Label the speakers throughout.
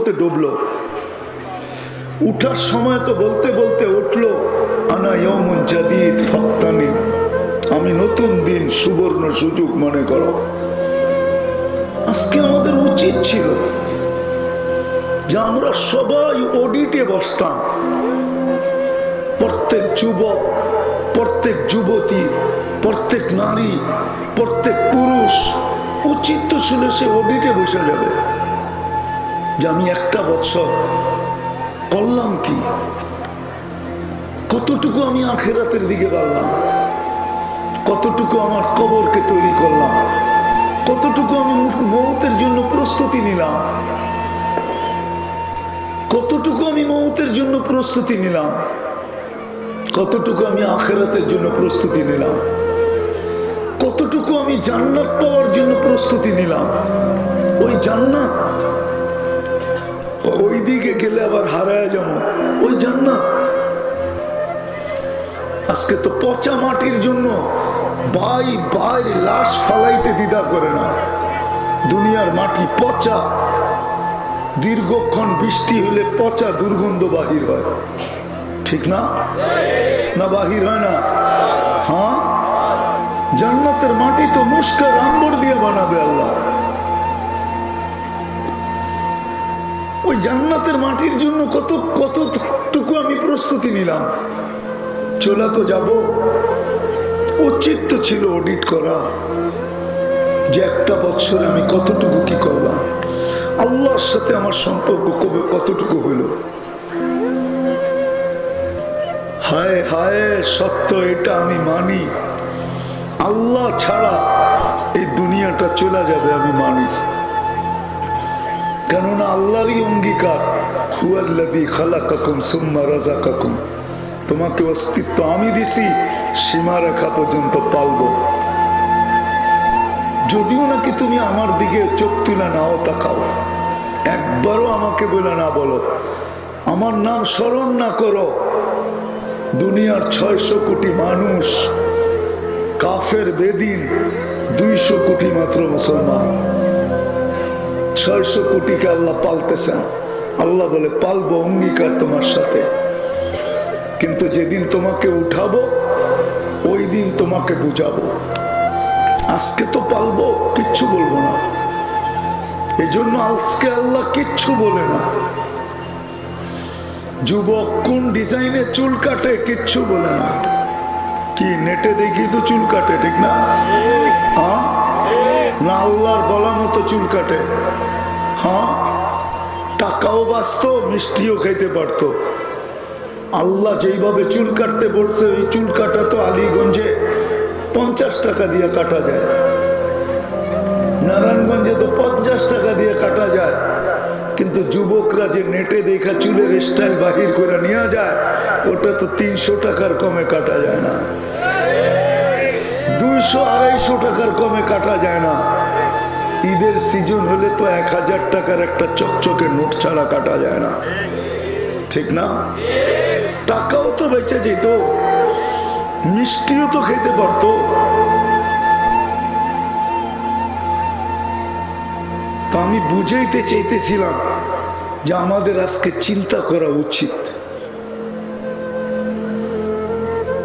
Speaker 1: বলতে ডুবলো, উঠার সময় তো বলতে বলতে উঠলো আনা ইয়াউমুন জাদীদ ফাক্তানি, আমি নতুন দিন, সুবর্ণ সুযোগ মনে করো। আজকে আমাদের উচিত ছিল যে আমরা সবাই অডিটে বসতাম, প্রত্যেক যুবক, প্রত্যেক যুবতী, প্রত্যেক নারী, প্রত্যেক পুরুষ উচিত তো ছিল সে অডিটে বসে যাবে যে আমি একটা বছর করলাম কি, কতটুকু আমি আখিরাতের দিকে বাড়লাম, কতটুকু আমার কবরকে তৈরি করলাম, কতটুকু আমি মৌতের জন্য প্রস্তুতি নিলাম, কতটুকু আমি মৌতের জন্য প্রস্তুতি নিলাম, কতটুকু আমি আখিরাতের জন্য প্রস্তুতি নিলাম, কতটুকু আমি জান্নাত পাওয়ার জন্য প্রস্তুতি নিলাম। ওই জান্নাত ওই দিকে গেলে আবার হারায় যাবো, ওই জান্নাত আজকে তো পচা মাটির জন্য বাই বাই লাশ ফালাইতে দ্বিধা করে না। দুনিয়ার মাটি পচা, দীর্ঘক্ষণ বৃষ্টি হলে পচা দুর্গন্ধ বাহির হয়, ঠিক না? না বাহির হয় না? হ্যাঁ, জান্নাতের মাটি তো মুস্কার আম্বর দিয়ে বানাবে আল্লাহ। ওই জান্নাতের মাটির জন্য কতটুকু আমি প্রস্তুতি নিলাম। চলে তো যাব, উচিত তো ছিল অডিট করা যে একটা বছরে আমি কতটুকু কি করলাম, আল্লাহর সাথে আমার সম্পর্ক কবে কতটুকু হইল। হায় হায়, সত্য এটা আমি মানি, আল্লাহ ছাড়া এই দুনিয়াটা চলে যাবে আমি মানি। কেননা আল্লাহরই অঙ্গীকার, হুয়াল্লাযী খালাকাকুম সুম্মা রাযাকাকুম, তোমাকে অস্তিত্ব আমি দিছি, সীমারেখা পর্যন্ত পালবো। যদিও নাকি তুমি আমার দিকে চোখ তুলে নাও তাকাও, একবারও আমাকে বলে না বলো, আমার নাম স্মরণ না করো, দুনিয়ার 600 কোটি মানুষ কাফের বেদিন, 200 কোটি মাত্র মুসলমান। 600 কোটিকে আল্লাহ পালতেছেন। আল্লাহ বলে পালবো, অঙ্গীকার তোমার সাথে, কিন্তু যেদিন তোমাকে উঠাবো ওই দিন তোমাকে বুঝাবো। আজকে তো পালবো, কিচ্ছু বলবো না। এই জন্য আজকে আল্লাহ কিচ্ছু বলে না। যুবক কোন ডিজাইনে চুল কাটে কিচ্ছু বলে না, কি নেটে দেখি তো চুল কাটে, ঠিক না? হ্যাঁ, না আল্লাহর বলা মতো চুল কাটে। হ্যাঁ, টাকাও বাঁচতো, মিষ্টিও খাইতে পারতো। আল্লাহ যেইভাবে চুল কাটতে বলছে, ওই চুল কাটা তো আলীগঞ্জে 50 টাকা দিয়ে কাটা যায়, নারায়ণগঞ্জে তো 50 টাকা দিয়ে কাটা যায়। কিন্তু যুবকরা যে নেটে দেখা চুলের স্টাইল বাহির করে নিয়ে যায়, ওটা তো 300 টাকার কমে কাটা যায় না, 200-250 টাকার কমে কাটা যায় না। ঈদের সিজন হলে তো 1000 টাকার একটা চকচকে নোট ছাড়া কাটা যায় না, ঠিক না? টাকাও তো বেঁচে যেত, মিষ্টিও তো খেতে পারতো। তো আমি বুঝাইতে চাইতেছিলাম যে আমাদের আজকে চিন্তা করা উচিত,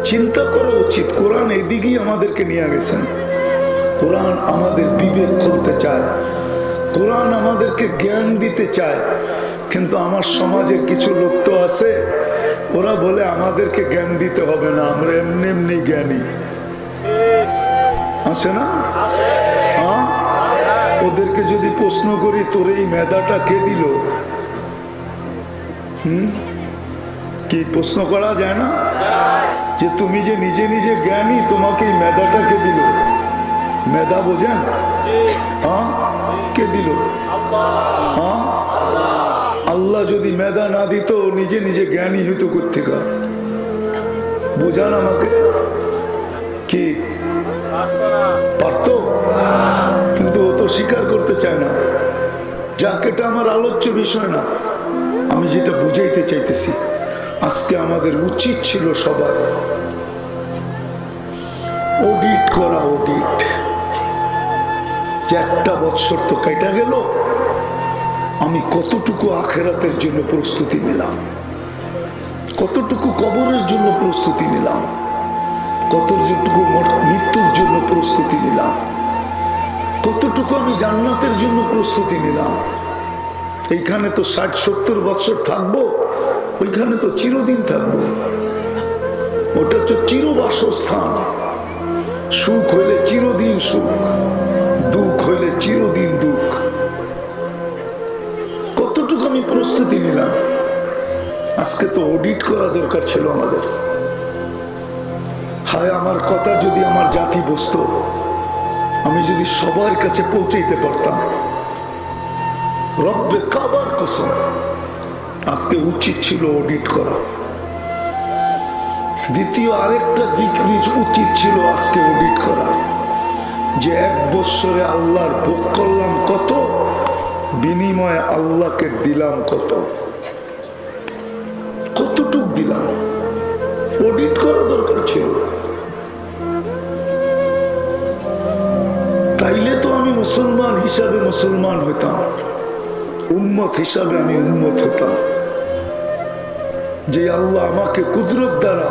Speaker 1: চিন্তা করা উচিত। কোরআন এদিকেই আমাদেরকে নিয়ে গেছেন। কোরআন আমাদের বিবেক খুলতে চায়, কোরআন আমাদেরকে জ্ঞান দিতে চায়। কিন্তু আমার সমাজের কিছু লোক তো আছে, ওরা বলে আমাদেরকে জ্ঞান দিতে হবে না, আমরা এমনি এমনি জ্ঞানী। আছে না? হ্যাঁ, ওদেরকে যদি প্রশ্ন করি তোর এই মেধাটা কে দিল, কি প্রশ্ন করা যায় না যে তুমি যে নিজে নিজে জ্ঞানী, তোমাকে এই মেধাটা কে দিল? মেধা বোঝেন? হ্যাঁ, কে দিল? হ্যাঁ, আল্লাহ যদি মেধা না দিত, নিজে নিজে জ্ঞানী হইতো কোত্থেকে? বোঝান আমাকে। কি পারতো? কিন্তু ও তো স্বীকার করতে চায় না। যাক, এটা আমার আলোচ্য বিষয় না। আমি যেটা বুঝাইতে চাইতেছি, আজকে আমাদের উচিত ছিল সবার অডিট করা। অডিট যে একটা বৎসর তো কেটে গেল, আমি কতটুকু আখেরাতের জন্য প্রস্তুতি নিলাম, কতটুকু কবরের জন্য প্রস্তুতি নিলাম, কতটুকু মৃত্যুর জন্য প্রস্তুতি নিলাম, কতটুকু আমি জান্নাতের জন্য প্রস্তুতি নিলাম। এইখানে তো 60-70 বছর থাকবো, ওইখানে তো চিরদিন থাকবো। ওটা হচ্ছে চিরবাসস্থান। সুখ হইলে চিরদিন সুখ, দুঃখ হইলে চিরদিন দুঃখ। কতটুকু আমি প্রস্তুতি নিলাম। আজকে তো অডিট করা দরকার ছিল আমাদের। হায়, আমার কথা যদি আমার জাতি বুঝতো, আমি যদি সবার কাছে পৌঁছাইতে পারতাম, রব্বে কাবার কসম আজকে উচিত ছিল অডিট করা। দ্বিতীয় আরেকটা দিক উচিত ছিল আজকে অডিট করা, যে 1 বৎসরে আল্লাহর ভোগ করলাম কত, বিনিময়ে আল্লাহকে দিলাম কত, কতটুক দিলাম, অডিট করা দরকার ছিল। তাইলে তো আমি মুসলমান হিসাবে মুসলমান হইতাম, উম্মত হিসাবে আমি উম্মত হতাম। যে আল্লাহ আমাকে কুদরত দ্বারা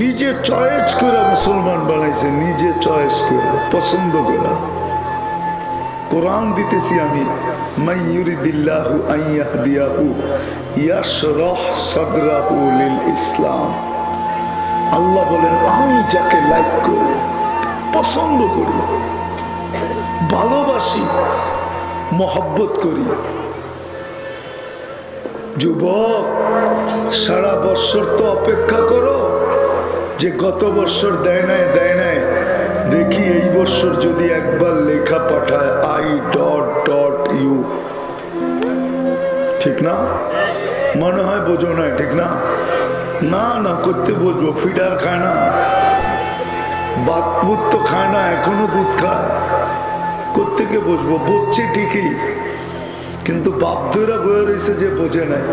Speaker 1: নিজে চয়েস করে মুসলমান বানাইছে, নিজে চয়েস করে, পছন্দ করে। কোরআন দিতেছি আমি, মান ইউরিদিল্লাহু আন ইয়াহদিয়াহু ইয়াশরাহ সাদরাহু লিল ইসলাম। আল্লাহ বলেন, আমি যাকে লাইক করি, পছন্দ করি, ভালোবাসি, মহব্বত করি। যুবক, সারা বৎসর তো অপেক্ষা করো যে গত বৎসর দেয় নাই, দেখি এই বৎসর যদি একবার লেখা পাঠায় I.U, ঠিক না? মনে হয় বোঝো না, ঠিক না? না না, করতে বুঝবো। ফিডার খায় না, বাত বুত তো খায় না, এখনো দুধ খায়। কোত্থেকে বুঝবো? বুঝছে ঠিকই, কিন্তু বাপ ধরা বয়ে রয়েছে যে বোঝে নাই।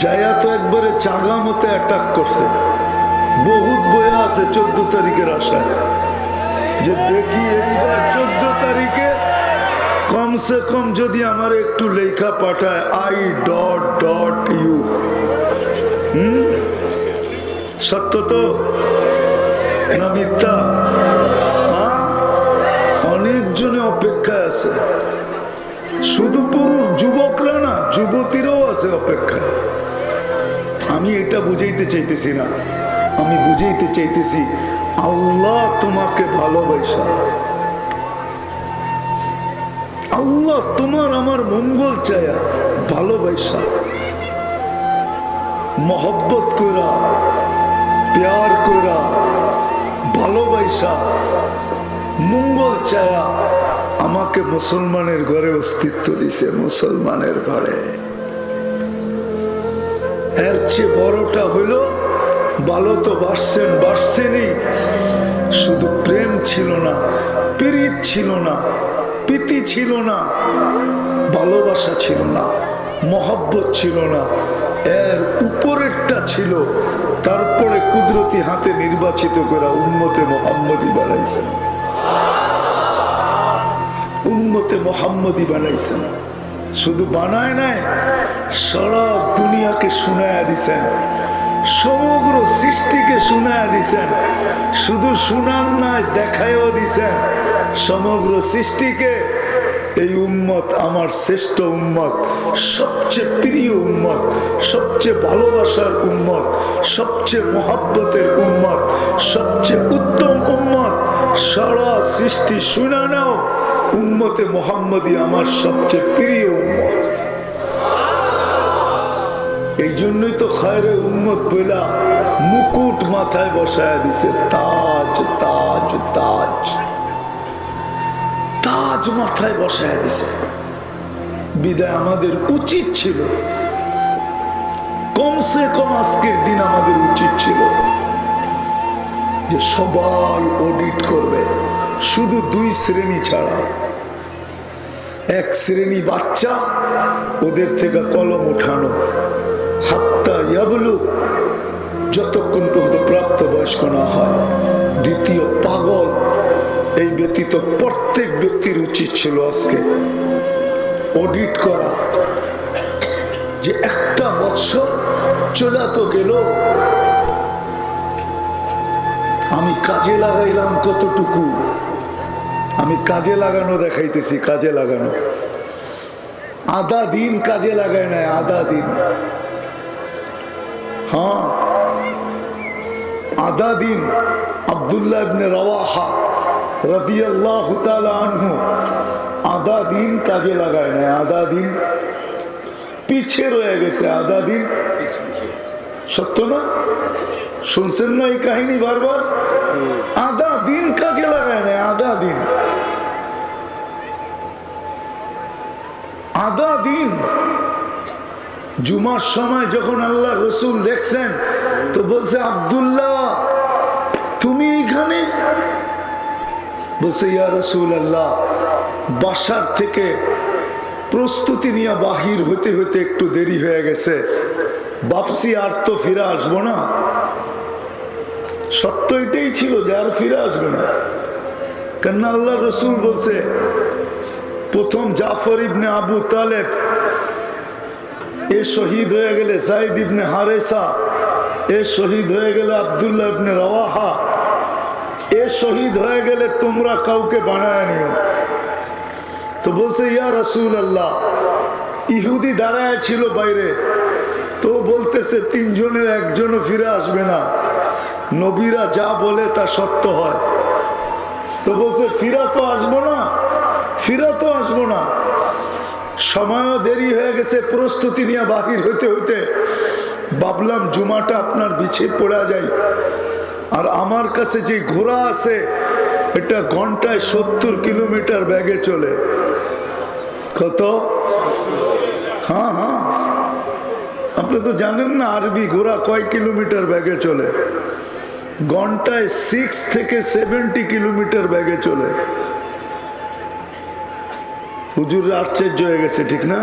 Speaker 1: যাইয়া তো একবারে চাগা মতে অ্যাটাক করছে। বহুত বইয়া আছে 14 তারিখের আশায়, যে দেখি এইবার 14 তারিখে কমসে কম যদি আমার একটু লেখা পাঠায় I.U। সত্য তো না মিথ্যা? অনেকজনে অপেক্ষায় আছে, শুধু পুরুষ যুবকরা না, যুবতীরাও আছে অপেক্ষায়। আমি এটা বুঝাইতে চাইতেছি না, আমি বুঝাইতে চাইতেছি আল্লাহ তোমাকে ভালোবাসা, আল্লাহ তোমার আমার মঙ্গল চায়া ভালোবাসা, মহব্বত করা, প্যার করা, ভালোবাসা, মঙ্গল চায়া আমাকে মুসলমানের ঘরে অস্তিত্ব দিছে, মুসলমানের ঘরে। এর চেয়ে বড়টা হইল, ভালো তো বাসছেনই, শুধু প্রেম ছিল না, প্রীতি ছিল না, প্রীতি ছিল না, ভালোবাসা ছিল না, মহব্বত ছিল না, এর উপরেরটা ছিল। তারপরে কুদরতি হাতে নির্বাচিত করা উম্মতে মুহাম্মদী বানাইছেন, উম্মতে মুহাম্মদী বানাইছেন। শুধু বানায় নাই, সারা দুনিয়াকে শুনায়া দিছেন, সমগ্র সৃষ্টিকে শুনায়া দিছেন। শুধু শুনান নাই, দেখায়ও দিছেন সমগ্র সৃষ্টিকে, এই উম্মত আমার শ্রেষ্ঠ উম্মত, সবচেয়ে প্রিয় উম্মত, সবচেয়ে ভালোবাসার উম্মত, সবচেয়ে মহব্বতের উম্মত, সবচেয়ে উত্তম উম্মত। সারা সৃষ্টি শুনা নাও, উম্মতে মুহাম্মদী আমার সবচেয়ে প্রিয় উম্মত। এই জন্যই তো খায়রে উম্মত বইলা মুকুট মাথায় বসায় দিছে, তাজ তাজ তাজ, তাজ মাথায় বসায় দিছে। বিদায় আমাদের উচিত ছিল, কমসে কম আজকের দিন আমাদের উচিত ছিল যে সবাই অডিট করবে, শুধু 2 শ্রেণী ছাড়া। 1 শ্রেণী বাচ্চা, ওদের থেকে কলম উঠানো, হাত্তা ইয়াবলু, যতক্ষণ পর্যন্ত প্রাপ্তবয়স্ক না হয়। দ্বিতীয় পাগল। এই ব্যতীত প্রত্যেক ব্যক্তির উচিত ছিল আজকে অডিট করা, যে একটা বৎসর চলে তো গেল, আমি কাজে লাগাইলাম কতটুকু। আমি কাজে লাগানো দেখাইতেছি, কাজে লাগানো। আধা দিন কাজে লাগায় নাই, আধা দিন। হ্যাঁ, আধা দিন আব্দুল্লাহ ইবনে রাওয়াহা রাদিয়াল্লাহু তাআলা আনহু আধা দিন কাজে লাগায় নাই, আধা দিন পিছে রয়ে গেছে, আধা দিন। সত্য না? শুনছেন না এই কাহিনী বারবার? আধা দিন কাজে লাগায় নাই, আধা দিন, আধা দিন। জুমার সময় যখন আল্লাহ রসুল দেখছেন তো বলছে, আব্দুল্লাহ তুমি এখানে? বলছে, ইয়া রাসূলুল্লাহ, বাসার থেকে প্রস্তুতি নিয়ে বাহির হতে হতে একটু দেরি হয়ে গেছে, ভাবছি আর তো ফিরে আসবো না। সত্য এটাই ছিল যে আর ফিরে আসবে না, কেন আল্লাহ রসুল বলছে, প্রথম জাফর ইবনে আবু তালেব এ শহীদ হয়ে গেলে, যায়েদ ইবনে হারেসা এ শহীদ হয়ে গেলে, আব্দুল্লাহ ইবনে রাওয়াহা এ শহীদ হয়ে গেলে তোমরা কাউকে বানায় নিও। তো বলছে, ইয়া রাসূলুল্লাহ, ইহুদি দাঁড়ায় ছিল বাইরে, তো বলতেছে তিনজনের একজনও ফিরে আসবে না, নবীরা যা বলে তা সত্য হয়। তো বলছে, ফিরা তো আসবো না, ফিরা তো আসবো না। সময়ও দেরি হয়ে গেছে, প্রস্তুতি নিয়ে বাহির হইতে হইতে ভাবলাম জুমাটা আপনার বিছে পড়া যায়। আর আমার কাছে যে ঘোড়া আছে এটা ঘন্টায় 70 কিলোমিটার বেগে চলে। কত? হ্যাঁ হ্যাঁ, আপনি তো জানেন না আরবি ঘোড়া কয় কিলোমিটার বেগে চলে? ঘন্টায় 6 থেকে 70 কিলোমিটার বেগে চলে। হুজুররা আশ্চর্য হয়ে গেছে, ঠিক না?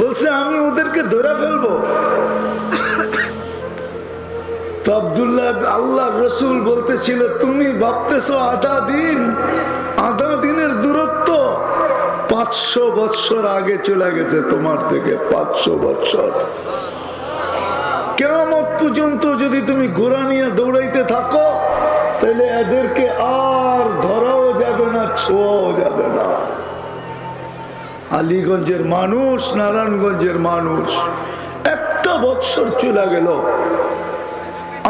Speaker 1: বলছে, আমি ওদেরকে ধরে ফেলবো। তো আব্দুল্লাহ, আল্লাহ রসুল বলতেছিল, তুমি ভাবতেছো আধা দিন, আধা দিনের দূরত্ব 500 বৎসর আগে চলে গেছে তোমার থেকে, 500 বৎসর। কিয়ামত পর্যন্ত যদি তুমি ঘোড়া নিয়ে দৌড়াইতে থাকো তাহলে এদেরকে আর ধরাও যাবে না, ছোঁয়াও যাবে না। আলীগঞ্জের মানুষ, নারায়ণগঞ্জের মানুষ, একটা বৎসর চলে গেল।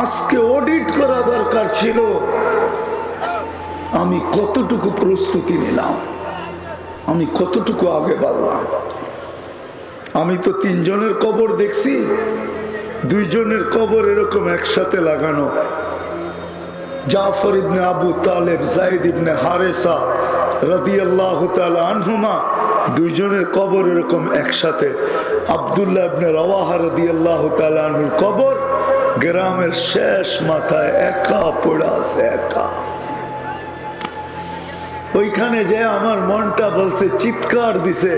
Speaker 1: আজকে অডিট করা দরকার ছিল, আমি কতটুকু প্রস্তুতি নিলাম, আমি কতটুকু আগে বাড়লাম। আমি তো 3 জনের কবর দেখছি, 2 জনের কবর এরকম একসাথে লাগানো। জাফর ইবনে আবু তালেব, যায়েদ ইবনে হারেসা রাদিয়াল্লাহু তাআলা আনহুমা, 2 জনের কবর এরকম একসাথে। আব্দুল্লাহ ইবনে রাওয়াহা রাদিয়াল্লাহু তাআলা আনহুর কবর গ্রামের শেষ মাথায় একা পড়ে আছে, একা। ওইখানে যে আমার মনটা বলছে, চিৎকার দিছে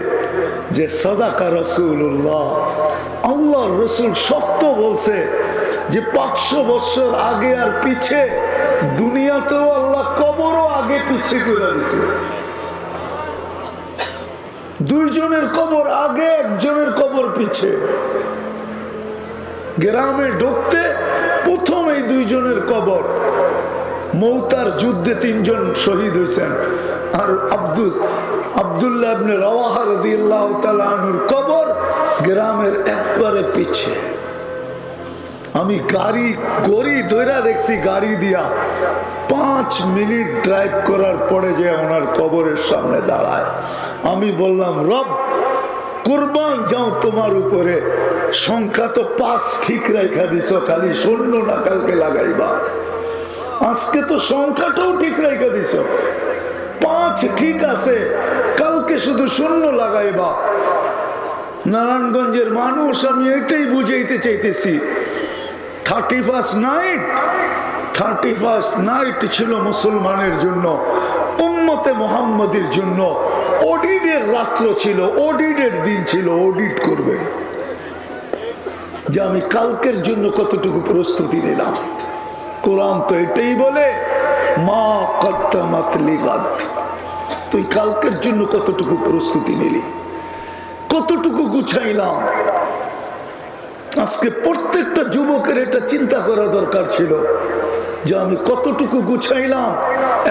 Speaker 1: যে সাদাকা রাসূলুল্লাহ, আল্লাহর রসুল সত্য বলছে যে 500 বছর আগে আর পিছে দুনিয়াতেও আল্লাহ কবরও আগে পিছে করে দিছে। 2 জনের কবর আগে, 1 জনের কবর পিছে। গ্রামে ঢুকতে প্রথম এই 2 জনের কবর। মৌতার যুদ্ধে 3 জন শহীদ হয়েছেন। আর আব্দুল্লাহ ইবনে রাওয়াহা রাদিয়াল্লাহু তাআলা আনহুর কবর গ্রামের একবারে পিছে। আমি গড়ি দইরা দেখছি, গাড়ি দিয়া 5 মিনিট ড্রাইভ করার পরে যে ওনার কবরের সামনে দাঁড়ায়। আমি বললাম, রব কুরবান যাও তোমার উপরে, সংখ্যা তো 5 ঠিক রেখা দিছ, খালি শূন্য না কালকে লাগাইবা। আজকে তো সংখ্যাটাও ঠিক রেখা দিছ, 5 ঠিক আছে, কালকে শুধু শূন্য লাগাইবা। নারায়ণগঞ্জের মানুষ, আমি এটাই বুঝাইতে চাইতেছি, 31st নাইট ছিল মুসলমানের জন্য, উম্মতে মুহাম্মদের জন্য অডিটের রাত্র ছিল, অডিটের দিন ছিল। অডিট করবে যে আমি কালকের জন্য কতটুকু প্রস্তুতি নিলাম। কোরআন তো এটাই বলে, মা কদ্দামাত লিগাদ, তুই কালকের জন্য কতটুকু প্রস্তুতি নিলি, কতটুকু গুছাইলাম। আজকে প্রত্যেকটা যুবকের এটা চিন্তা করা দরকার ছিল যে আমি কতটুকু গুছাইলাম।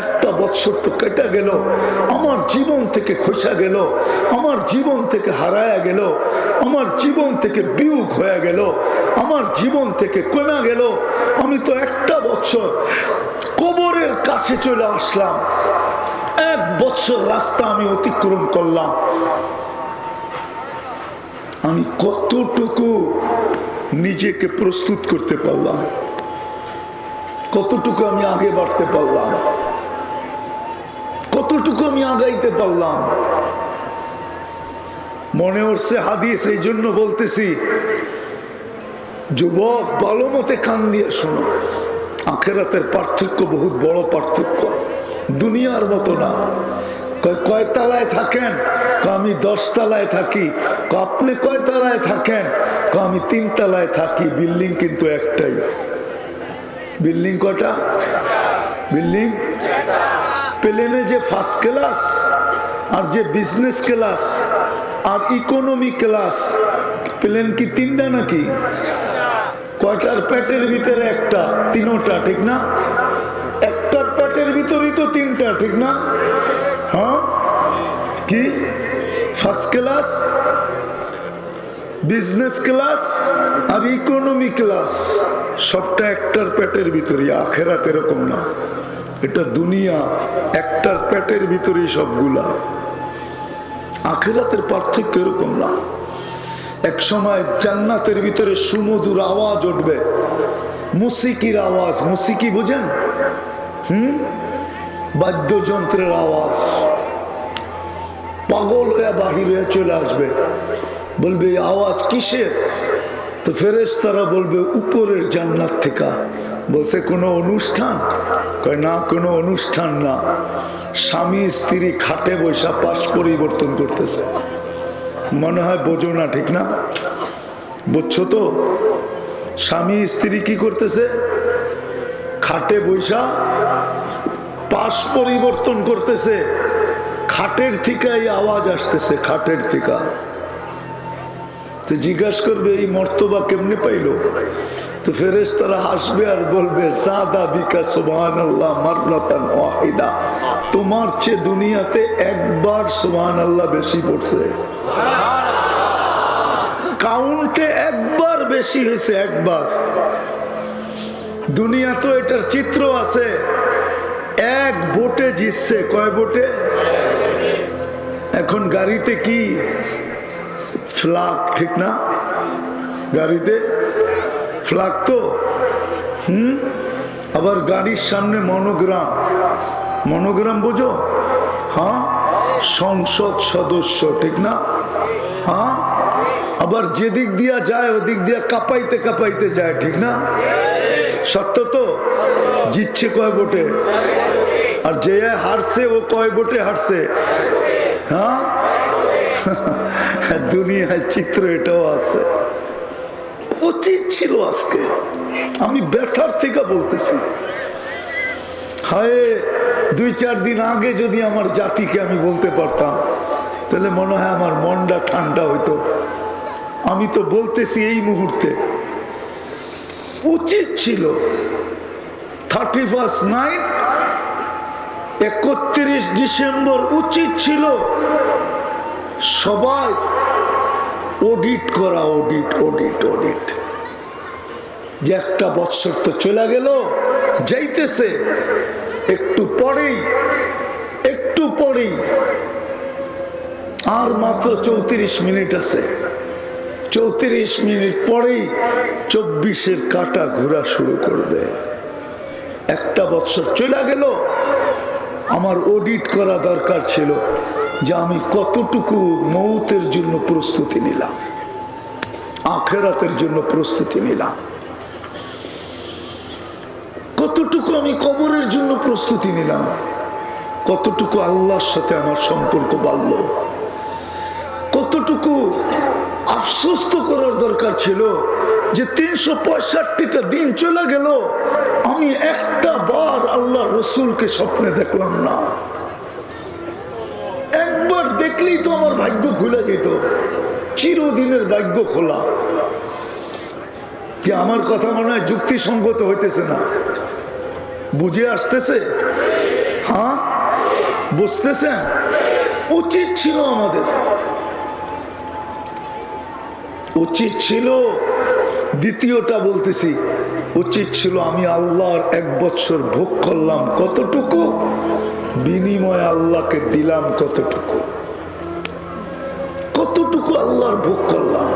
Speaker 1: একটা বছর তো কেটে গেল, আমার জীবন থেকে খসা গেল, আমার জীবন থেকে হারায়া গেল, আমার জীবন থেকে বিয়োগ হয়ে গেল, আমার জীবন থেকে কমে গেল। আমি তো একটা বছর কবরের কাছে চলে আসলাম, এক বছর রাস্তা আমি অতিক্রম করলাম। আমি কতটুকু নিজেকে প্রস্তুত করতে পারলাম, কতটুকু আমি আগে বাড়তে পারলাম, কতটুকু আমি আগাইতে পারলাম। মনে হচ্ছে হাদিস, এই জন্য বলতেছি যুবক ভালো মতে কান দিয়ে শোনো। আখেরাতের পার্থক্য বহুত বড় পার্থক্য, দুনিয়ার মতো না। কয় তলায় থাকেন? আমি 10 তলায় থাকি। আপনি কয় তলায় থাকেন? আমি 3 তলায় থাকি। বিল্ডিং কিন্তু একটাই। বিল্ডিং কটা? বিল্ডিং প্লেনে যে ফার্স্ট ক্লাস আর যে বিজনেস ক্লাস আর ইকোনমি ক্লাস, প্লেন কি 3টা নাকি? কয়টার পেটের ভিতরে একটা? 3টা, ঠিক না? একটার পেটের ভিতরেই তো 3টা, ঠিক না? হ্যাঁ, কি ফার্স্ট ক্লাস, বিজনেস ক্লাস আর ইকোনমি ক্লাস, সবটা একটার পেটের ভিতরে। আখেরাত এরকম না, এটা দুনিয়া, একটার পেটের ভিতরেই সবগুলা। আখেরাতের পার্থক্য এরকম না। এক সময় জান্নাতের ভিতরে সুমধুর আওয়াজ উঠবে, মুসিকির আওয়াজ। মুসিকি বুঝেন? বাদ্যযন্ত্রের আওয়াজ। পাগল হয়ে বাহির হয়ে চলে আসবে, বলবে এই আওয়াজ কিসের? তো ফেরেশতারা বলবে উপরের জান্নাত থেকে। বলছে কোনো অনুষ্ঠান? কয় না, কোনো অনুষ্ঠান না, স্বামী স্ত্রী খাটে বৈশা পাশ পরিবর্তন করতেছে। মনে হয় বোঝো না, ঠিক না? বুঝছো তো? স্বামী স্ত্রী কি করতেছে? খাটে বৈশা পাশ পরিবর্তন করতেছে। খাটের থেকে এই আওয়াজ আসতেছে, খাটের থেকে। তো জিজ্ঞাসা করবে এই মর্তবা কেমনে পাইলো? তো ফেরেশতারা হাসবে আর বলবে জাদা বিকা সুবহানাল্লাহ মাররাতান ওয়াহিদা, তোমার চেয়ে দুনিয়াতে একবার সুবহানাল্লাহ বেশি পড়ছে। কাউন্টে একবার বেশি হয়েছে, একবার। দুনিয়া তো এটার চিত্র আছে, এক ভোটে জিতছে। কয় ভোটে? এখন গাড়িতে কি ফ্ল্যাগ, ঠিক না? গাড়িতে ফ্ল্যাগ তো। আবার গাড়ির সামনে মনোগ্রাম। মনোগ্রাম বুঝো? হ্যাঁ, সংসদ সদস্য, ঠিক না? হ্যাঁ, আবার যেদিক দিয়া যায় ওদিক দিয়া কাঁপাইতে কাঁপাইতে যায়, ঠিক না? সত্য তো? জিতছে কয় ভোটে? আর যে হারছে ও কয় ভোটে হারছে? হ্যাঁ, দুনিয়ায় চিত্র এটাও আছে। উচিত ছিল আজকে, আমি ব্যথার থেকে বলতেছি, হায় 2-4 দিন আগে যদি আমার জাতিকে আমি বলতে পারতাম, তাহলে মনে হয় আমার মনটা ঠান্ডা হইতো। আমি তো বলতেছি এই মুহূর্তে উচিত ছিল 31st নাইট 31 ডিসেম্বর উচিত ছিল সবাই অডিট করা। অডিট অডিট অডিট, যে একটা বছর তো চলে গেল, যাইতেছে, একটু পরেই আর মাত্র 34 মিনিট আছে। 34 মিনিট পরেই 24-এর কাঁটা ঘোরা শুরু করবে। একটা বছর চলে গেল, আমার অডিট করা দরকার ছিল যে আমি কতটুকু মৌতের জন্য প্রস্তুতি নিলাম, আখেরাতের জন্য প্রস্তুতি নিলাম, কতটুকু আমি কবরের জন্য প্রস্তুতি নিলাম, কতটুকু আল্লাহর সাথে আমার সম্পর্ক বাড়লো, কতটুকু আফসোস তো করার দরকার ছিল যে 365টা দিন চলে গেল, আমি একটা বার আল্লাহ রসুলকে স্বপ্নে দেখলাম না। দেখলেই তো আমার ভাগ্য খুলে যেত, চিরদিনের ভাগ্য খোলা। কি আমার কথা মনে হয় যুক্তিসঙ্গত হইতেছে না? বুঝে আসতেছে? হ্যাঁ, বুঝতেছেন? উচিত ছিল আমাদের, উচিত ছিল। দ্বিতীয়টা বলতেছি, উচিত ছিল আমি আল্লাহর 1 বছর ভোগ করলাম কতটুকু, বিনিময়ে আল্লাহকে দিলাম কতটুকু। কতটুকু আল্লাহর ভোগ করলাম,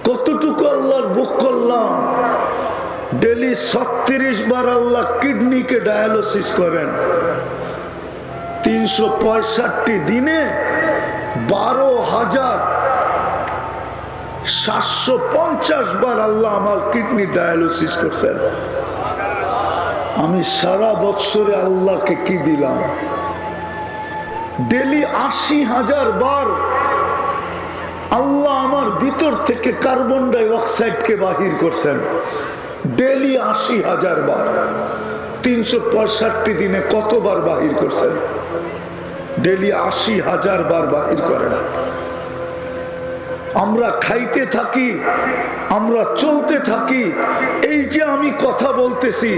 Speaker 1: কতটুকু আল্লাহর ভোগ করলাম। ডেলি 36 বার আল্লাহ কিডনিকে ডায়ালিসিস করেন। 365 দিনে 12,750 বার আল্লাহ আমার কিডনি ডায়ালিসিস করছেন। আমি সারা বছরে আল্লাহকে কি দিলাম? ডেলি 80,000 বার আল্লাহ আমার ভিতর থেকে কার্বন ডাই অক্সাইডকে বাহির করছেন। ডেলি 80,000 বার। 365 দিনে কতবার বাহির করছেন? ডেলি 80,000 বার বাহির করেন। আমরা খাইতে থাকি, আমরা চলতে থাকি। এই যে আমি কথা বলতেছি,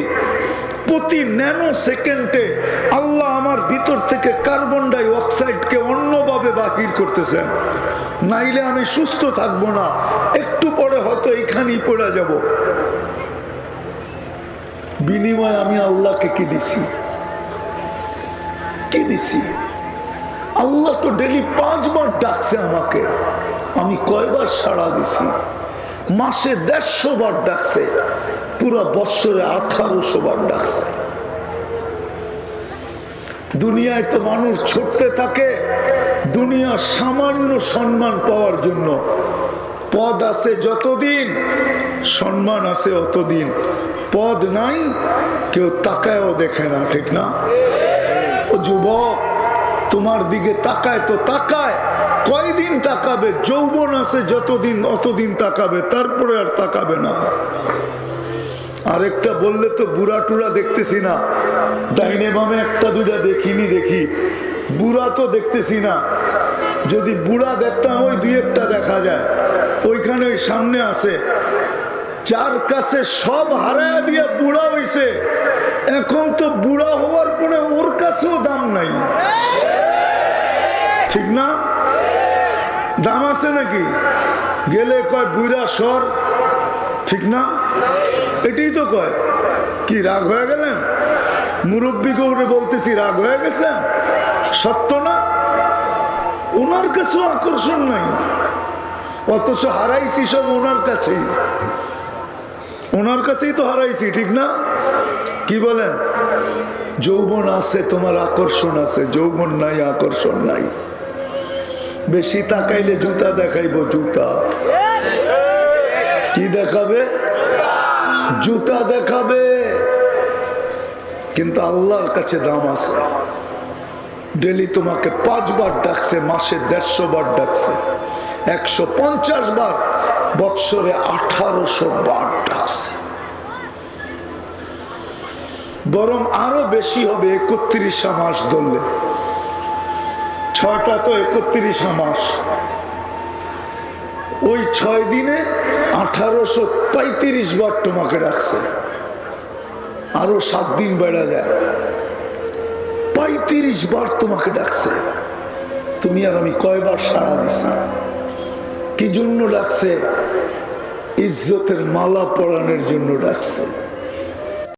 Speaker 1: প্রতি ন্যানো সেকেন্ডে আল্লাহ আমার ভিতর থেকে কার্বন ডাই অক্সাইডকে অন্যভাবে বাহির করতেছেন। নাইলে আমি সুস্থ থাকবো না, একটু পরে হয়তো এইখানেই পড়ে যাব। বিনিময়ে আমি আল্লাহকে কি দিছি? কি দিছি? আল্লাহ তো ডেলি 5 বার ডাকছে আমাকে, আমি কয়বার সাড়া দিছি? মাসে 150 বার ডাকছে, পুরা বৎসরে 1800 বার ডাকছে। দুনিয়ায় তো মানুষ ছুটতে থাকে দুনিয়ার সামান্য সম্মান পাওয়ার জন্য। পদ আছে যতদিন, সম্মান আছে অতদিন। পদ নাই, কেউ তাকায়ও দেখে না, ঠিক না? ও যুবক, তোমার দিকে তাকায় তো তাকায়, কয়দিন তাকাবে? যৌবন আছে যতদিন অতদিন তাকাবে, তারপরে আর তাকাবে না। আরেকটা বললে তো বুড়া টুরা দেখতেছি না, ডাইনে বামে একটা দুটা দেখিনি, দেখি বুড়া তো দেখতেছি না। যদি বুড়া দেখতাম ওই 2-1টা দেখা যায়, ওইখানে ওই সামনে আছে। যার কাছে সব হারায়া দিয়ে বুড়া হইছে, এখন তো বুড়া হওয়ার পরে ওর কাছেও দাম নাই, ঠিক না? দাম আছে নাকি? গেলে কয় বুড়া সর, ঠিক না? এটাই তো কয়। কি রাগ হয়ে গেলেন? মুরব্বীকে উঠে বলতেছি রাগ হয়ে গেছেন? সত্য না? ওনার কাছেও আকর্ষণ নাই, অথচ হারাইছি সব ওনার কাছেই। ওনার কাছেই তো হারাইছি, ঠিক না? কি বলেন? যৌবন আছে, তোমার আকর্ষণ আছে, যৌবন নাই, আকর্ষণ নাই। বেশি তাকাইলে জুতা দেখাইব, জুতা। কি দেখাবে? জুতা দেখাবে। কিন্তু আল্লাহর কাছে দাম আছে। ডেলি তোমাকে 5 বার ডাকছে, মাসে 150 বার ডাকছে, 150 বার, বৎসরে 1800 বার ডাকছে। বরং আরো বেশি হবে 31 মাস ধরলে। 6টা তো 31 মাস, ওই 6 দিনে 1835 বার তোমাকে ডাকছে। আরো 7 দিন বেড়া যায়, 35 বার তোমাকে ডাকছে। তুমি আর আমি কয়বার সাড়া দিছি? কি জন্য ডাকছে? ইজ্জতের মালা পরানোর জন্য ডাকছে।